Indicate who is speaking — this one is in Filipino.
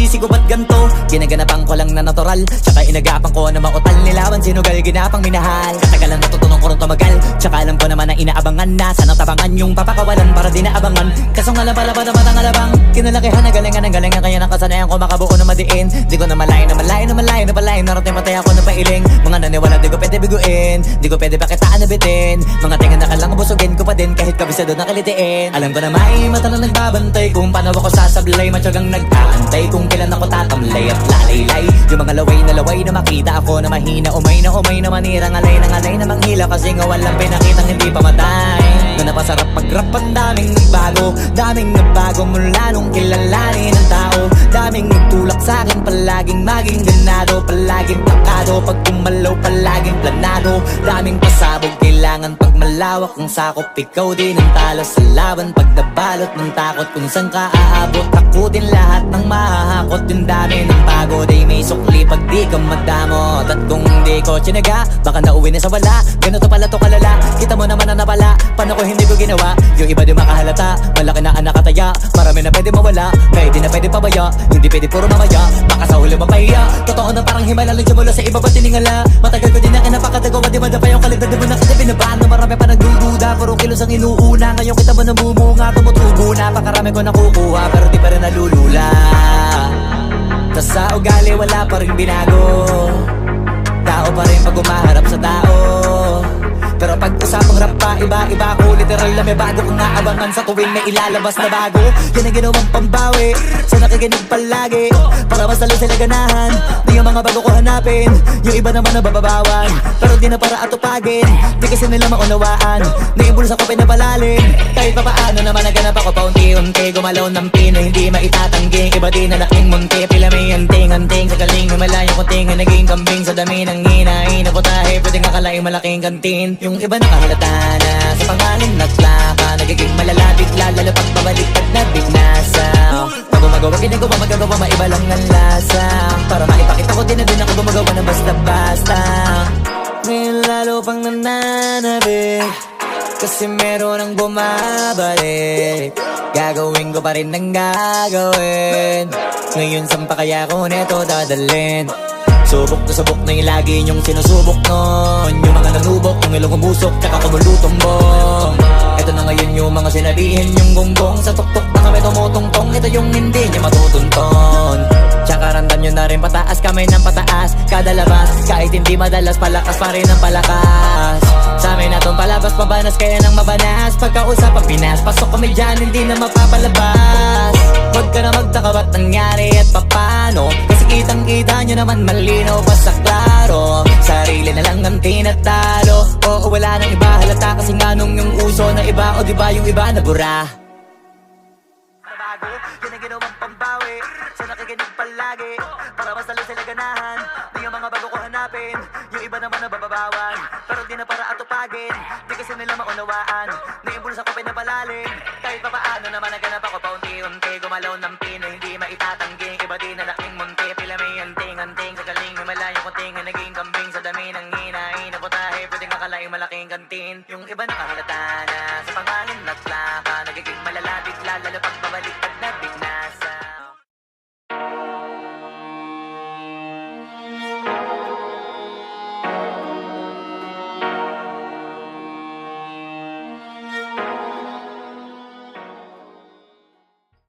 Speaker 1: nagsisisi ko ba't ganto? Ginaganapan ko lang na natural, tsaka inagapan ko na mautal. Nilawan sinugal, ginapang minahal. Katagalan natutunan ko rin tumagal, tsaka alam ko naman na inaabangan na. Sanang tabangan yung papakawalan para di naabangan. Kaso nga lang pala ba naman ang alabang kinalakihan na galingan ng galingan, kaya nakasanayan ko makabuo na madiin. Di ko na malayo na malayo na malayo na malayo. Narating matay ako na pailing. Mga naniwala di ko pwede biguin, di ko pwede pakitaan na bitin. Mga tinga na kalang busugin ko pa din kahit kabisado na kalitiin. Alam ko na may mata na nagbabantay kung paano ako sasablay. Matyagang nag-aantay kung kailan ako tatamlay at lalaylay. Yung mga laway na makita ako na mahina, umay na manira, ngalay na manghila. Kasi nga walang pinakitang hindi pa matay. Na napasarap mag-rap, ang daming nagbago mula nung kilalanin ng tao. Daming nagtulak sa'kin, palaging maging ganado, palaging takado, pag kumalaw palaging planado. Daming pasabog, kailangan pag malawak ang sakop. Ikaw din ang talo sa laban, pag nabalot ng takot. Kung saan ka aabot, ako din lahat ng mahahakot. Yung dami ng pagod ay may sukli pag di ka madamot. At kung hindi ko tsinaga, baka nauwi na sa wala. Ganito pala to kalala, kita mo naman na napala. Paano ko hindi ko ginawa? Yung iba di makahalata, malaki na anak kataya. Marami na pwede mawala, pwede na pwede pabaya. Hindi pwede puro mamaya, baka sa huli mapahiya. Totoo na parang himala lang siya mula sa iba ba tiningala. Matagal ko din na kinapakatagawa, di madapa yung kalidad. Di mo na kita binabaan na marami pa nagdududa. Puro kilos ang inuuna, ngayon kita mo namumunga. Tumutubo na, pakarami ko nakukuha, pero di pa rin nalulula. Tas sa ugali wala pa rin binago, tao pa rin pag umaharap sa tao. Pero pag usapang rap pa, iba-iba ako. Literal na may bago kong naabangan sa tuwing may ilalabas na bago. Yan ang ginawang pambawi sa nakikinig palagi, para mas lalo sila ganahan. Di yung mga bago ko hanapin, yung iba naman nabababawan, pero di na para atupagin. Di kasi nila maunawaan, naibulsa ko pinapalalim. Kahit pa paano naman naganap ako paunti-unti. Gumalaw ng pino, hindi maitatanggi. Iba din na laking munti, pila may anting-anting. Sa galing malayong kunting, naging kambing sa dami ng hinahin. Naputahe, pwedeng akalaing malaking kantin. Yung iba nakahalata na sa pangalan nagplaka, nagiging malala bigla, lalo pag pabaliktad na bignasa. Pag gumagawa, ginagawa, magagawa, maiba lang ang lasa. Para maipakita ko din na din ako gumagawa ng basta-basta. Ngayon lalo pang nananabik, kasi meron ang bumabalik. Gagawin ko pa rin ng gagawin. Ngayon saan pa kaya ko neto dadalhin? Subok na subok na yung lagi niyong sinusubok nun. Yung mga nanubok, yung ilong umusok, tsaka kumulutumbong. Ito na ngayon yung mga sinabihin yung gonggong. Sa tuktok na kami tumutungtong, ito yung hindi niya matutunton. Tsaka randam nyo na rin pataas, kamay ng pataas. Kada labas, kahit hindi madalas, palakas pa rin ang palakas. Sa amin na tong palabas, pabanas kaya nang mabanas. Pagkausap ang Pinas, pasok kami dyan, hindi na mapapalabas. Huwag ka na magtaka ba't nangyari at papano, kasi kitang-kita nyo naman malinaw basta klaro. Sarili na lang ang tinatalo, oo wala nang iba halata. Kasi nga nung yung uso na iba, o diba yung iba nabura. Nabago, yun ang ginawang pambawi sa nakikinig palagi, para mas lalo sila ganahan. Di yung mga bago ko hanapin, yung iba naman nabababawan, pero di na para atupagin. Di kasi nila maunawaan, naimbulsa ko pinapalalim. Kahit pa paano naman naganap ako paunti-unti. Gumalaw ng pino, hindi maitatanggi. Iba din na laking munti, pila may anting-anting. Sa galing may malayong kunting, naging kambing sa dami ng hinahin. Naputahe, pwedeng akalaing malaking kantin. Yung iba nakahalata na sa pangalan nagplaka,